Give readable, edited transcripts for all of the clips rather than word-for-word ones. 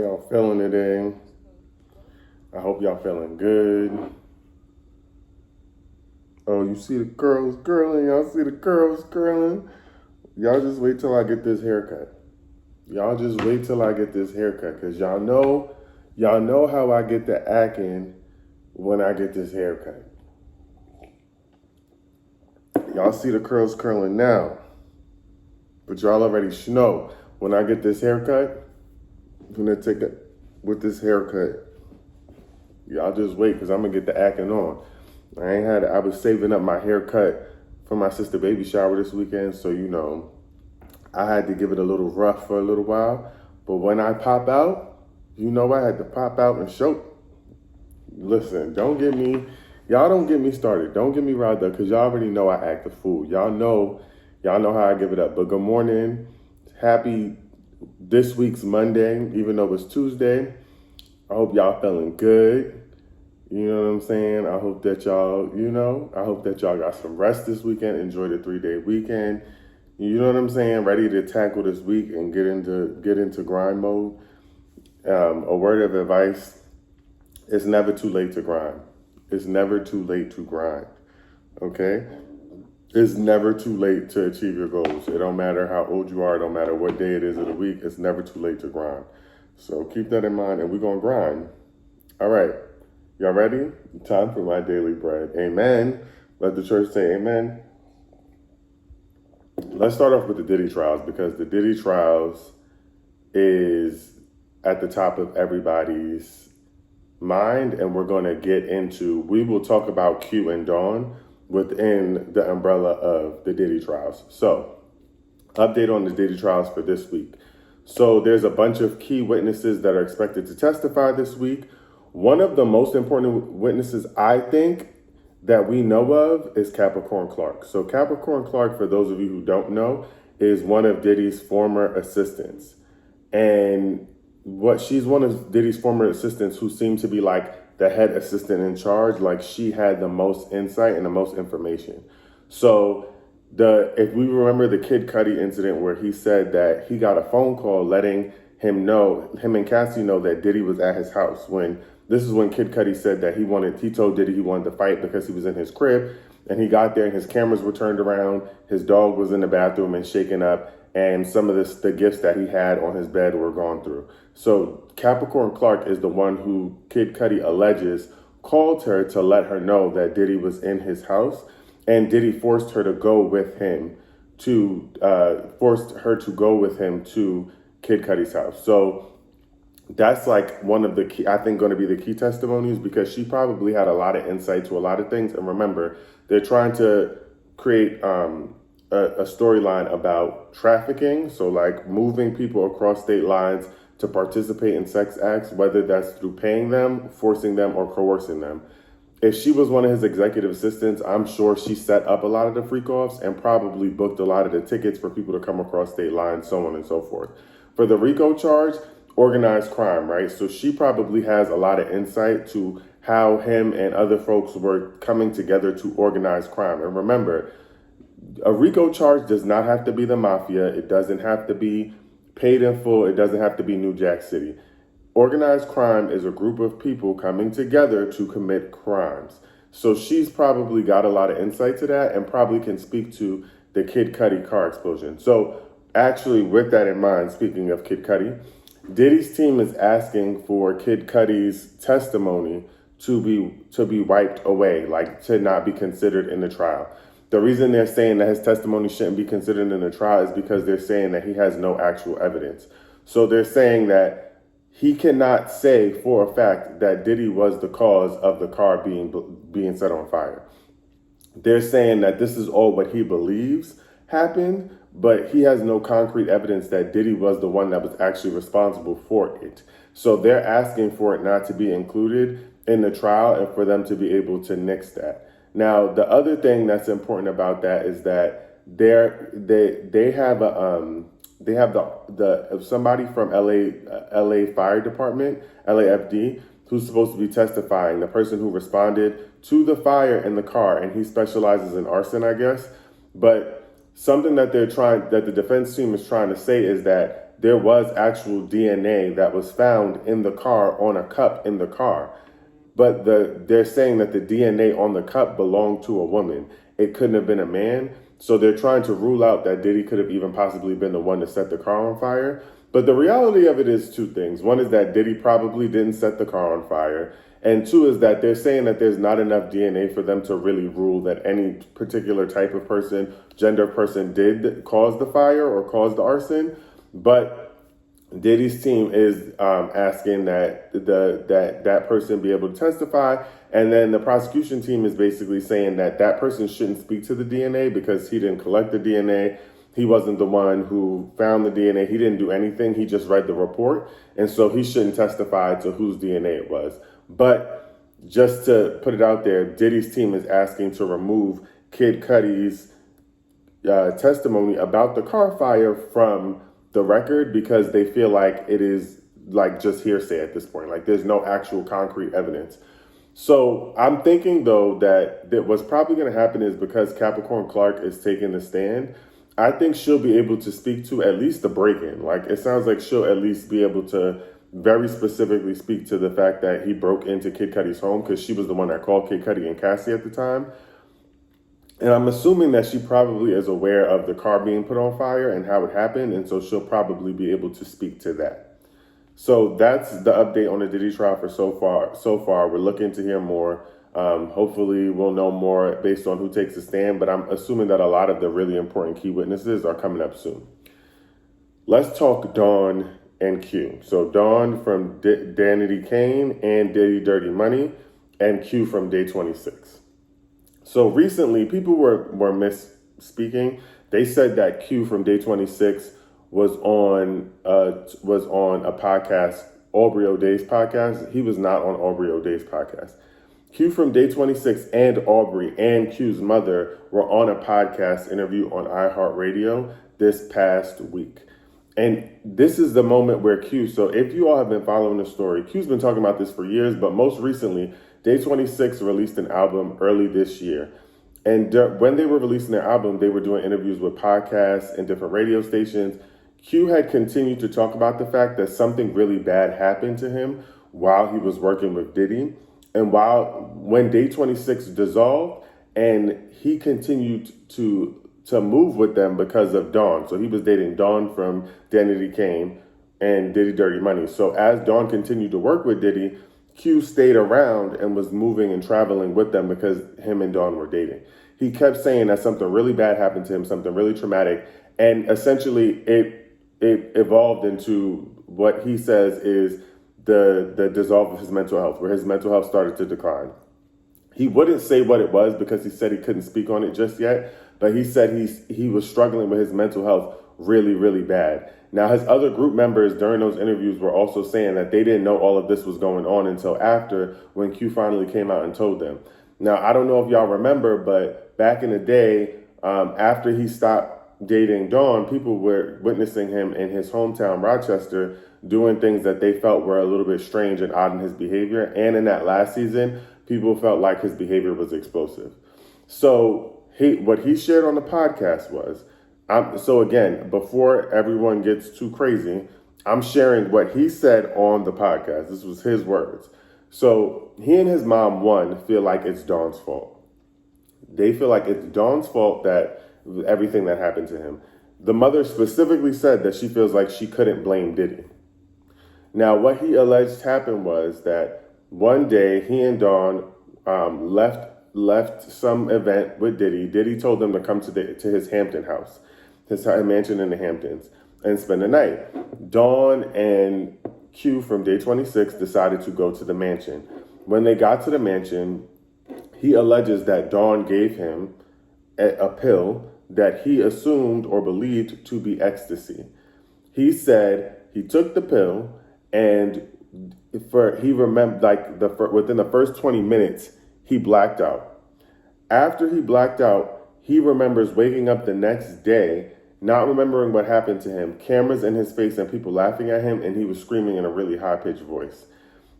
Y'all feeling today? I hope y'all feeling good. Oh, you see the girls girling? Y'all see the girls girling? Y'all just wait till I get this haircut. Y'all just wait till I get this haircut, cause y'all know how I get the acting when I get this haircut. Y'all see the curls curling now, but y'all already know when I get this haircut, I'm gonna take it with this haircut. Y'all just wait, cause I'm gonna get the acting on. I was saving up my haircut for my sister baby shower this weekend, so I had to give it a little rough for a little while. But when I pop out, I had to pop out and show. Listen, y'all don't get me started. Don't get me riled up, because y'all already know I act a fool. Y'all know how I give it up. But good morning. Happy this week's Monday, even though it's Tuesday. I hope y'all feeling good. You know what I'm saying? I hope that y'all got some rest this weekend. Enjoy the 3-day weekend. You know what I'm saying? Ready to tackle this week and get into grind mode. A word of advice: it's never too late to grind. It's never too late to grind. Okay? It's never too late to achieve your goals. It don't matter how old you are. It don't matter what day it is of the week. It's never too late to grind. So keep that in mind, and we're going to grind. All right. Y'all ready? Time for my daily bread. Amen. Let the church say amen. Let's start off with the Diddy trials, because the Diddy trials is at the top of everybody's mind, and we will talk about Q and Dawn within the umbrella of the Diddy trials. So, update on the Diddy trials for this week. So there's a bunch of key witnesses that are expected to testify this week. One of the most important witnesses, I think, that we know of is Capricorn Clark. So Capricorn Clark, for those of you who don't know, is one of Diddy's former assistants. And she's one of Diddy's former assistants who seemed to be like the head assistant in charge. Like, she had the most insight and the most information. So if we remember the Kid Cudi incident, where he said that he got a phone call letting him and Cassie know that Diddy was at his house. This is when Kid Cudi said that he told Diddy he wanted to fight because he was in his crib, and he got there and his cameras were turned around, his dog was in the bathroom and shaken up, and some of the gifts that he had on his bed were gone through. So Capricorn Clark is the one who Kid Cudi alleges called her to let her know that Diddy was in his house, and Diddy forced her to go with him to Kid Cudi's house. So that's like one of the key, I think, going to be the key testimonies, because she probably had a lot of insight to a lot of things. And remember, they're trying to create a storyline about trafficking. So like moving people across state lines to participate in sex acts, whether that's through paying them, forcing them, or coercing them. If she was one of his executive assistants, I'm sure she set up a lot of the freak-offs and probably booked a lot of the tickets for people to come across state lines, so on and so forth. For the RICO charge, organized crime, right? So she probably has a lot of insight to how him and other folks were coming together to organize crime. And remember, a RICO charge does not have to be the mafia. It doesn't have to be paid in full. It doesn't have to be New Jack City. Organized crime is a group of people coming together to commit crimes. So she's probably got a lot of insight to that, and probably can speak to the Kid Cudi car explosion. So actually, with that in mind, speaking of Kid Cudi, Diddy's team is asking for Kid Cudi's testimony to be wiped away, like to not be considered in the trial. The reason they're saying that his testimony shouldn't be considered in the trial is because they're saying that he has no actual evidence. So they're saying that he cannot say for a fact that Diddy was the cause of the car being set on fire. They're saying that this is all what he believes happened, but he has no concrete evidence that Diddy was the one that was actually responsible for it. So they're asking for it not to be included in the trial, and for them to be able to nix that. Now, the other thing that's important about that is that they have somebody from LA Fire Department, LAFD, who's supposed to be testifying, the person who responded to the fire in the car, and he specializes in arson, I guess. But something that the defense team is trying to say is that there was actual DNA that was found in the car on a cup in the car. But they're saying that the DNA on the cup belonged to a woman. It couldn't have been a man. So they're trying to rule out that Diddy could have even possibly been the one to set the car on fire. But the reality of it is two things. One is that Diddy probably didn't set the car on fire. And two is that they're saying that there's not enough DNA for them to really rule that any particular type of person, gender person did cause the fire or cause the arson. But Diddy's team is asking that that person be able to testify, and then the prosecution team is basically saying that that person shouldn't speak to the DNA because he didn't collect the DNA. He wasn't the one who found the DNA. He didn't do anything. He just read the report, and so he shouldn't testify to whose DNA it was. But just to put it out there, Diddy's team is asking to remove Kid Cudi's testimony about the car fire from the record because they feel like it is like just hearsay at this point. Like there's no actual concrete evidence. So I'm thinking though that what's probably going to happen is because Capricorn Clark is taking the stand, I think she'll be able to speak to at least the break-in. Like it sounds like she'll at least be able to very specifically speak to the fact that he broke into Kid Cudi's home because she was the one that called Kid Cudi and Cassie at the time. And I'm assuming that she probably is aware of the car being put on fire and how it happened. And so she'll probably be able to speak to that. So that's the update on the Diddy trial for so far. We're looking to hear more. Hopefully we'll know more based on who takes the stand. But I'm assuming that a lot of the really important key witnesses are coming up soon. Let's talk Dawn and Q. So Dawn from Danity Kane and Diddy Dirty Money, and Q from Day 26. So recently, people were misspeaking. They said that Q from Day 26 was on a podcast, Aubrey O'Day's podcast. He was not on Aubrey O'Day's podcast. Q from Day 26 and Aubrey and Q's mother were on a podcast interview on iHeartRadio this past week. And this is the moment where Q, so if you all have been following the story, Q's been talking about this for years, but most recently, Day 26 released an album early this year. And when they were releasing their album, they were doing interviews with podcasts and different radio stations. Q had continued to talk about the fact that something really bad happened to him while he was working with Diddy. And when Day 26 dissolved, and he continued to move with them because of Dawn. So he was dating Dawn from Danity Kane and Diddy Dirty Money. So as Dawn continued to work with Diddy, Q stayed around and was moving and traveling with them because him and Dawn were dating. He kept saying that something really bad happened to him, something really traumatic. And essentially it evolved into what he says is the dissolve of his mental health, where his mental health started to decline. He wouldn't say what it was because he said he couldn't speak on it just yet, but he said he was struggling with his mental health really, really bad. Now, his other group members during those interviews were also saying that they didn't know all of this was going on until after, when Q finally came out and told them. Now, I don't know if y'all remember, but back in the day, after he stopped dating Dawn, people were witnessing him in his hometown, Rochester, doing things that they felt were a little bit strange and odd in his behavior. And in that last season, people felt like his behavior was explosive. So what he shared on the podcast was, so again, before everyone gets too crazy, I'm sharing what he said on the podcast. This was his words. So he and his mom, feel like it's Dawn's fault. They feel like it's Dawn's fault that everything that happened to him. The mother specifically said that she feels like she couldn't blame Diddy. Now, what he alleged happened was that one day he and Dawn left some event with Diddy. Diddy told them to come to his Hampton house, his mansion in the Hamptons, and spend the night. Dawn and Q from Day 26 decided to go to the mansion. When they got to the mansion, he alleges that Dawn gave him a pill that he assumed or believed to be ecstasy. He said he took the pill, and he remembered within the first 20 minutes, he blacked out. After he blacked out, he remembers waking up the next day, not remembering what happened to him, cameras in his face and people laughing at him, and he was screaming in a really high-pitched voice.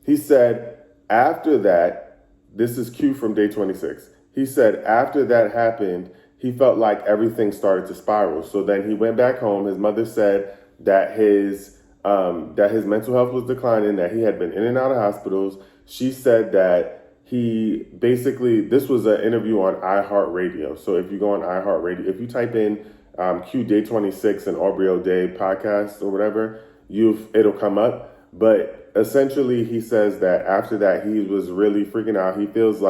He said, after that, this is Q from Day 26. He said, after that happened, he felt like everything started to spiral. So then he went back home. His mother said that his mental health was declining, that he had been in and out of hospitals. She said that he basically, this was an interview on iHeartRadio. So if you go on iHeartRadio, if you type in Q Day 26 and Aubrey O'Day podcast or whatever, it'll come up. But essentially, he says that after that, he was really freaking out. He feels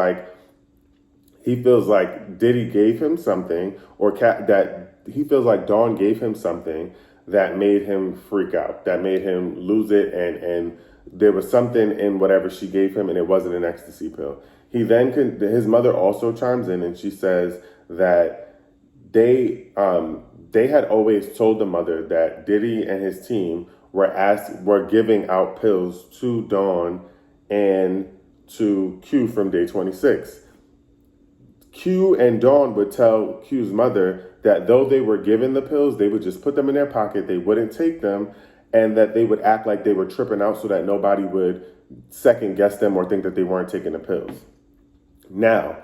like Diddy gave him something, or that he feels like Dawn gave him something that made him freak out, that made him lose it, and there was something in whatever she gave him, and it wasn't an ecstasy pill. His mother also chimes in, and she says that they had always told the mother that Diddy and his team were giving out pills to Dawn and to Q from Day 26. Q and Dawn would tell Q's mother that though they were given the pills, they would just put them in their pocket, they wouldn't take them, and that they would act like they were tripping out so that nobody would second guess them or think that they weren't taking the pills. Now,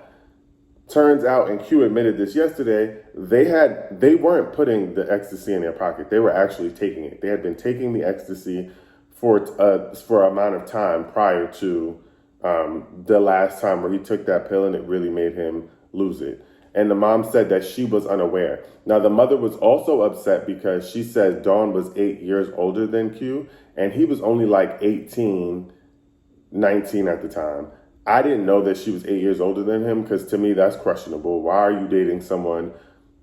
turns out, and Q admitted this yesterday, they weren't putting the ecstasy in their pocket. They were actually taking it. They had been taking the ecstasy for an amount of time prior to the last time where he took that pill, and it really made him lose it. And the mom said that she was unaware. Now, the mother was also upset because she said Dawn was 8 years older than Q, and he was only like 18, 19 at the time. I didn't know that she was 8 years older than him, because to me, that's questionable. Why are you dating someone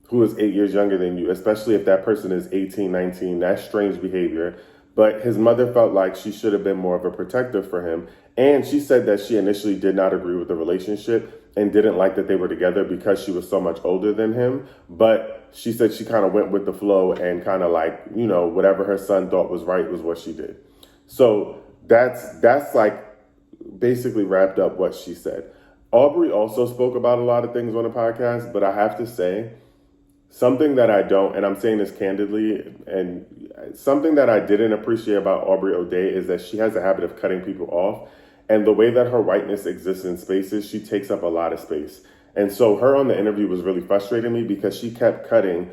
who is 8 years younger than you, especially if that person is 18, 19? That's strange behavior. But his mother felt like she should have been more of a protector for him. And she said that she initially did not agree with the relationship and didn't like that they were together because she was so much older than him. But she said she kind of went with the flow and kind of like, whatever her son thought was right was what she did. So that's like basically wrapped up what she said. Aubrey also spoke about a lot of things on the podcast, but I have to say, something that I don't, and I'm saying this candidly, and something that I didn't appreciate about Aubrey O'Day is that she has a habit of cutting people off. And the way that her whiteness exists in spaces, she takes up a lot of space. And so her on the interview was really frustrating me because she kept cutting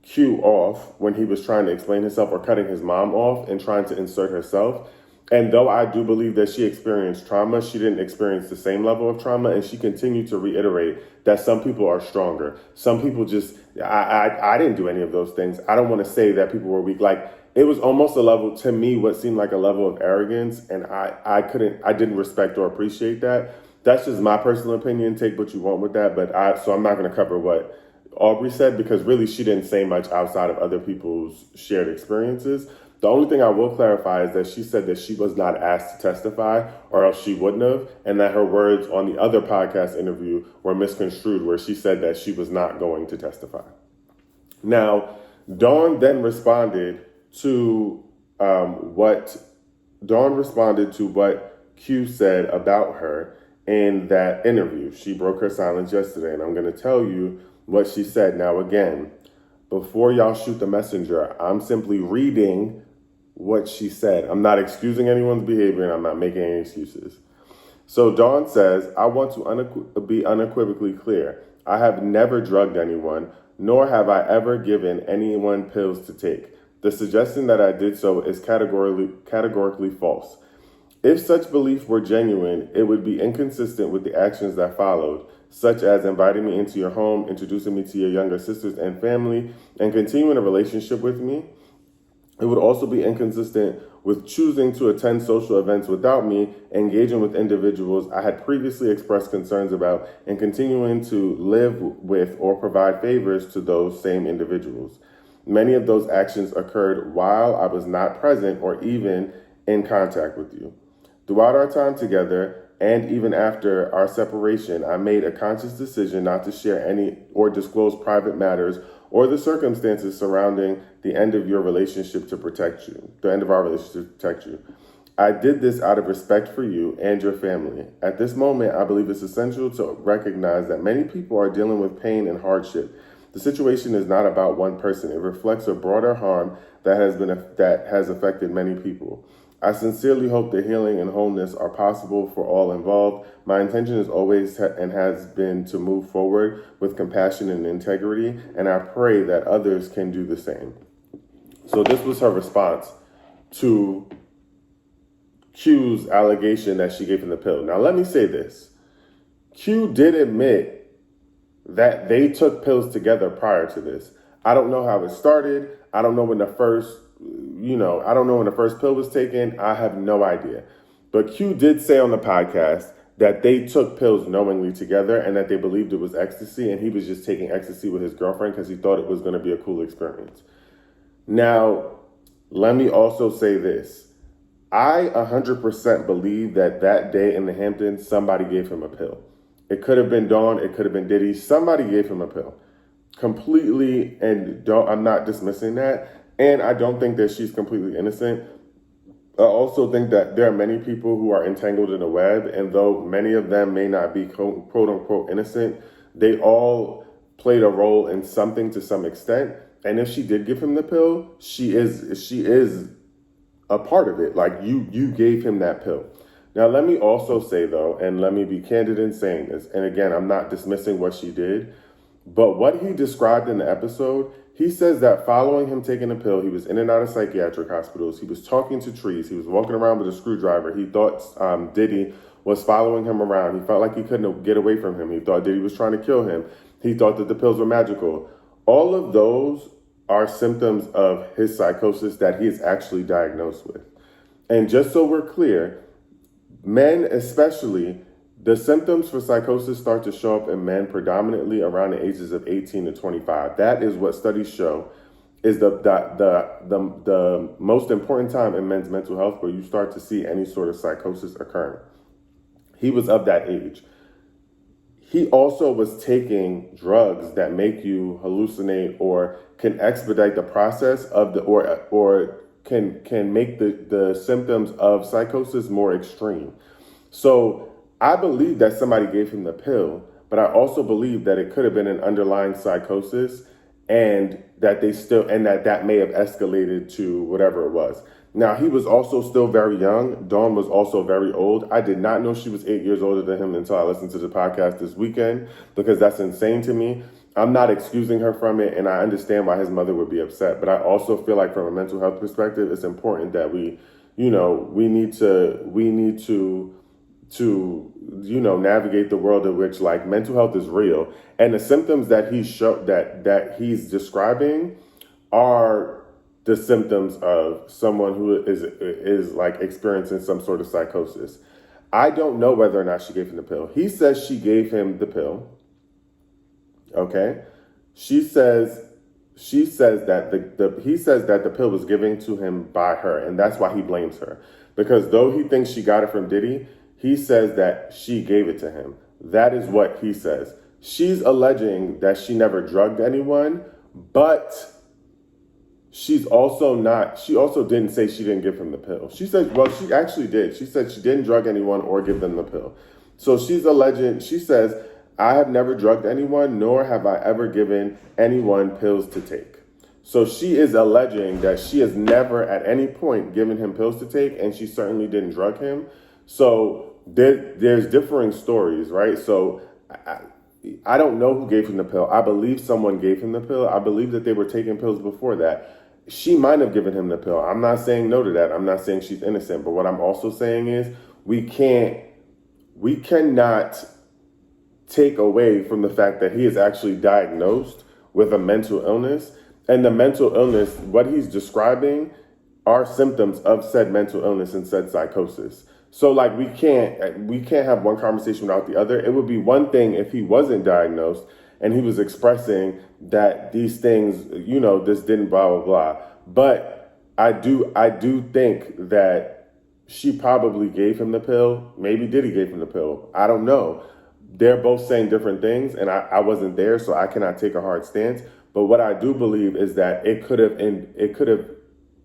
Q off when he was trying to explain himself, or cutting his mom off and trying to insert herself. And though I do believe that she experienced trauma, she didn't experience the same level of trauma. And she continued to reiterate that some people are stronger. Some people just, I didn't do any of those things. I don't want to say that people were weak. Like, it was almost a level, to me, what seemed like a level of arrogance. And I didn't respect or appreciate that. That's just my personal opinion. Take what you want with that. So I'm not going to cover what Aubrey said, because really she didn't say much outside of other people's shared experiences. The only thing I will clarify is that she said that she was not asked to testify, or else she wouldn't have, and that her words on the other podcast interview were misconstrued, where she said that she was not going to testify. Now, Dawn then responded to what Q said about her in that interview. She broke her silence yesterday, and I'm going to tell you what she said. Now, again, before y'all shoot the messenger, I'm simply reading what she said. I'm not excusing anyone's behavior, and I'm not making any excuses. So Dawn says, I want to be unequivocally clear. I have never drugged anyone, nor have I ever given anyone pills to take. The suggestion that I did so is categorically false. If such belief were genuine, it would be inconsistent with the actions that followed, such as inviting me into your home, introducing me to your younger sisters and family, and continuing a relationship with me. It would also be inconsistent with choosing to attend social events without me, engaging with individuals I had previously expressed concerns about, and continuing to live with or provide favors to those same individuals. Many of those actions occurred while I was not present or even in contact with you. Throughout our time together, and even after our separation, I made a conscious decision not to share any or disclose private matters or the circumstances surrounding the end of your relationship to protect you, the end of our relationship to protect you. I did this out of respect for you and your family. At this moment, I believe it's essential to recognize that many people are dealing with pain and hardship. The situation is not about one person. It reflects a broader harm that has affected many people. I sincerely hope that healing and wholeness are possible for all involved. My intention is always and has been to move forward with compassion and integrity, and I pray that others can do the same. So this was her response to Q's allegation that she gave him the pill. Now, let me say this. Q did admit that they took pills together prior to this. I don't know how it started. I don't know when the first, I don't know when the first pill was taken. I have no idea. But Q did say on the podcast that they took pills knowingly together and that they believed it was ecstasy, and he was just taking ecstasy with his girlfriend because he thought it was going to be a cool experience. Now, let me also say this. I 100% believe that day in the Hamptons, somebody gave him a pill. It could have been Dawn. It could have been Diddy. Somebody gave him a pill. Completely, and I'm not dismissing that. And I don't think that she's completely innocent. I also think that there are many people who are entangled in the web, and though many of them may not be quote unquote innocent, they all played a role in something to some extent. And if she did give him the pill, she is a part of it. Like you gave him that pill. Now, let me also say, though, and let me be candid in saying this, and again, I'm not dismissing what she did, but what he described in the episode, he says that following him taking the pill, he was in and out of psychiatric hospitals, he was talking to trees, he was walking around with a screwdriver, he thought Diddy was following him around, he felt like he couldn't get away from him, he thought Diddy was trying to kill him, he thought that the pills were magical. All of those are symptoms of his psychosis that he is actually diagnosed with. And just so we're clear, men especially, the symptoms for psychosis start to show up in men predominantly around the ages of 18 to 25. That is what studies show is the most important time in men's mental health where you start to see any sort of psychosis occurring. He was of that age. He also was taking drugs that make you hallucinate or can expedite the process of the or can make the symptoms of psychosis more extreme. So I believe that somebody gave him the pill, but I also believe that it could have been an underlying psychosis and that that may have escalated to whatever it was. Now, he was also still very young. Dawn was also very old. I did not know she was 8 years older than him until I listened to the podcast this weekend, because that's insane to me. I'm not excusing her from it, and I understand why his mother would be upset. But I also feel like from a mental health perspective, it's important that we need to navigate the world in which like mental health is real. And the symptoms that he's describing are the symptoms of someone who is like experiencing some sort of psychosis. I don't know whether or not she gave him the pill. He says she gave him the pill. Okay. She says that he says that the pill was given to him by her, and that's why he blames her. Because though he thinks she got it from Diddy, he says that she gave it to him. That is what he says. She's alleging that she never drugged anyone, but she also didn't say she didn't give him the pill. She said, well, she actually did. She said she didn't drug anyone or give them the pill. So she's alleging, she says, I have never drugged anyone, nor have I ever given anyone pills to take. So she is alleging that she has never at any point given him pills to take, and she certainly didn't drug him. So there's differing stories, right? So I don't know who gave him the pill. I believe someone gave him the pill. I believe that they were taking pills before that. She might have given him the pill. I'm not saying no to that. I'm not saying she's innocent. But what I'm also saying is we cannot take away from the fact that he is actually diagnosed with a mental illness. And the mental illness, what he's describing, are symptoms of said mental illness and said psychosis. So like we can't have one conversation without the other. It would be one thing if he wasn't diagnosed and he was expressing that these things, this didn't blah, blah, blah. But I do think that she probably gave him the pill. Maybe Diddy gave him the pill. I don't know. They're both saying different things, and I wasn't there, so I cannot take a hard stance. But what I do believe is that it could have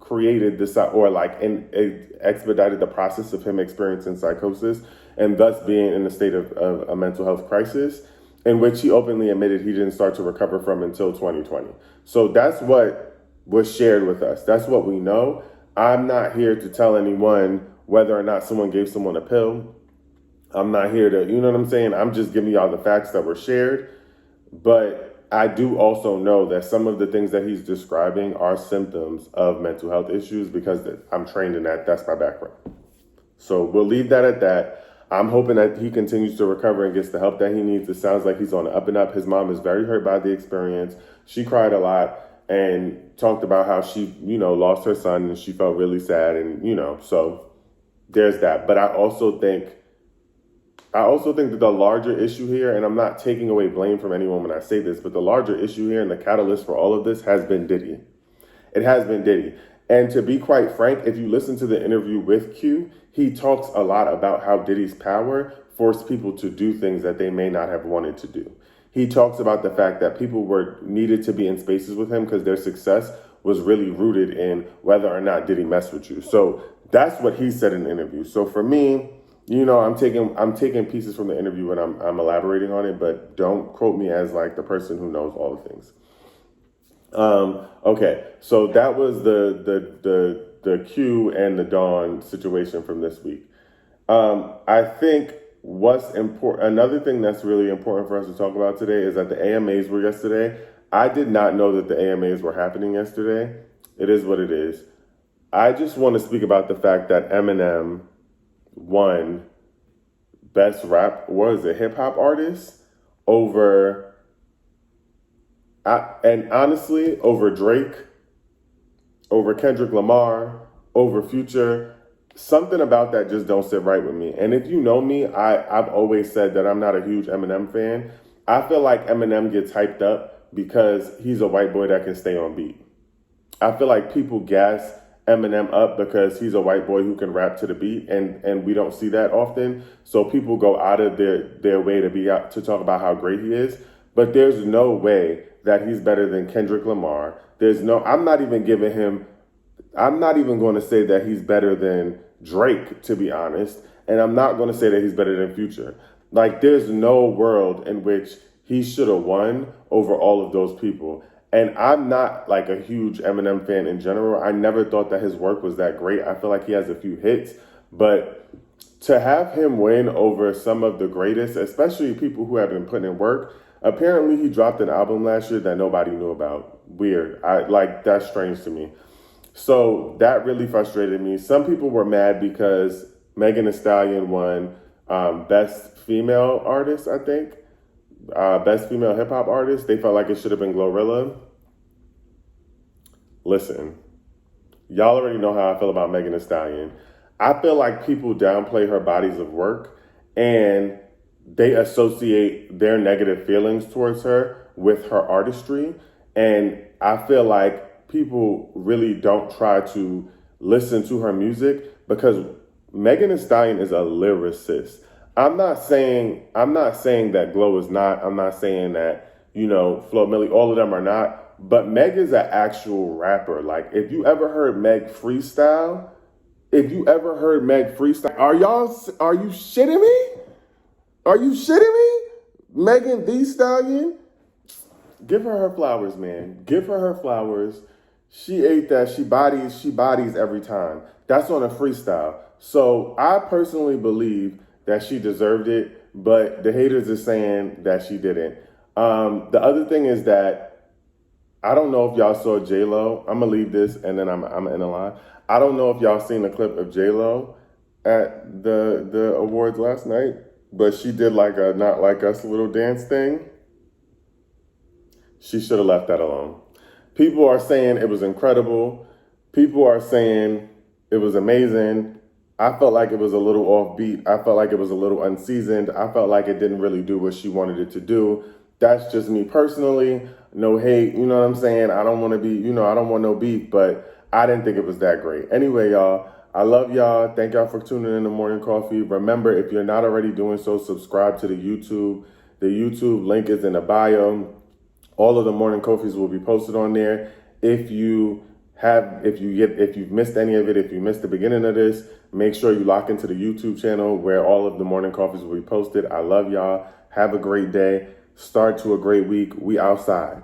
created this it expedited the process of him experiencing psychosis and thus being in a state of a mental health crisis, in which he openly admitted he didn't start to recover from until 2020. So that's what was shared with us. That's what we know. I'm not here to tell anyone whether or not someone gave someone a pill. I'm not here to, you know what I'm saying? I'm just giving y'all the facts that were shared. But I do also know that some of the things that he's describing are symptoms of mental health issues because I'm trained in that. That's my background. So we'll leave that at that. I'm hoping that he continues to recover and gets the help that he needs. It sounds like he's on the up and up. His mom is very hurt by the experience. She cried a lot and talked about how she, lost her son and she felt really sad. And, so there's that. But I also think that the larger issue here, and I'm not taking away blame from anyone when I say this, but the larger issue here and the catalyst for all of this has been Diddy. It has been Diddy. And to be quite frank, if you listen to the interview with Q, he talks a lot about how Diddy's power forced people to do things that they may not have wanted to do. He talks about the fact that people needed to be in spaces with him because their success was really rooted in whether or not Diddy mess with you. So that's what he said in the interview. So for me, I'm taking pieces from the interview and I'm elaborating on it, but don't quote me as like the person who knows all the things. Okay, so that was the Q and the Dawn situation from this week. I think what's important, another thing that's really important for us to talk about today is that the AMAs were yesterday. I did not know that the AMAs were happening yesterday. It is what it is. I just want to speak about the fact that Eminem won Best Rap, hip hop artist over, and honestly, over Drake, over Kendrick Lamar, over Future. Something about that just don't sit right with me. And if you know me, I've always said that I'm not a huge Eminem fan. I feel like Eminem gets hyped up because he's a white boy that can stay on beat. I feel like people gas Eminem up because he's a white boy who can rap to the beat, and we don't see that often. So people go out of their way to talk about how great he is. But there's no way that he's better than Kendrick Lamar. I'm not even going to say that he's better than Drake, to be honest. And I'm not going to say that he's better than Future. Like, there's no world in which he should have won over all of those people. And I'm not like a huge Eminem fan in general. I never thought that his work was that great. I feel like he has a few hits, but to have him win over some of the greatest, especially people who have been putting in work, apparently he dropped an album last year that nobody knew about. Weird. That's strange to me. So that really frustrated me. Some people were mad because Megan Thee Stallion won Best Female Artist, I think. Best Female Hip Hop Artist. They felt like it should have been Glorilla. Listen, y'all already know how I feel about Megan Thee Stallion. I feel like people downplay her bodies of work and they associate their negative feelings towards her with her artistry. And I feel like people really don't try to listen to her music because Megan Thee Stallion is a lyricist. I'm not saying that Glow is not. I'm not saying that, Flo Milli, all of them are not. But Meg is an actual rapper. Like, if you ever heard Meg freestyle, are you shitting me? Are you shitting me? Megan Thee Stallion? Give her her flowers, man. Give her her flowers. She ate that. She bodies every time. That's on a freestyle. So I personally believe that she deserved it, but the haters are saying that she didn't. The other thing is that I don't know if y'all saw J-Lo. I'm going to leave this and then I'm going to end the line. I don't know if y'all seen the clip of J-Lo at the awards last night, but she did like a Not Like Us little dance thing. She should have left that alone. People are saying it was incredible. People are saying it was amazing. I felt like it was a little offbeat. I felt like it was a little unseasoned. I felt like it didn't really do what she wanted it to do. That's just me personally. No hate, you know what I'm saying? I don't want to be, I don't want no beef, but I didn't think it was that great. Anyway, y'all, I love y'all. Thank y'all for tuning in to Morning Coffee. Remember, if you're not already doing so, subscribe to the YouTube. The YouTube link is in the bio. All of the morning coffees will be posted on there. If you've missed any of it, if you missed the beginning of this, make sure you lock into the YouTube channel where all of the morning coffees will be posted. I love y'all. Have a great day. Start to a great week. We outside.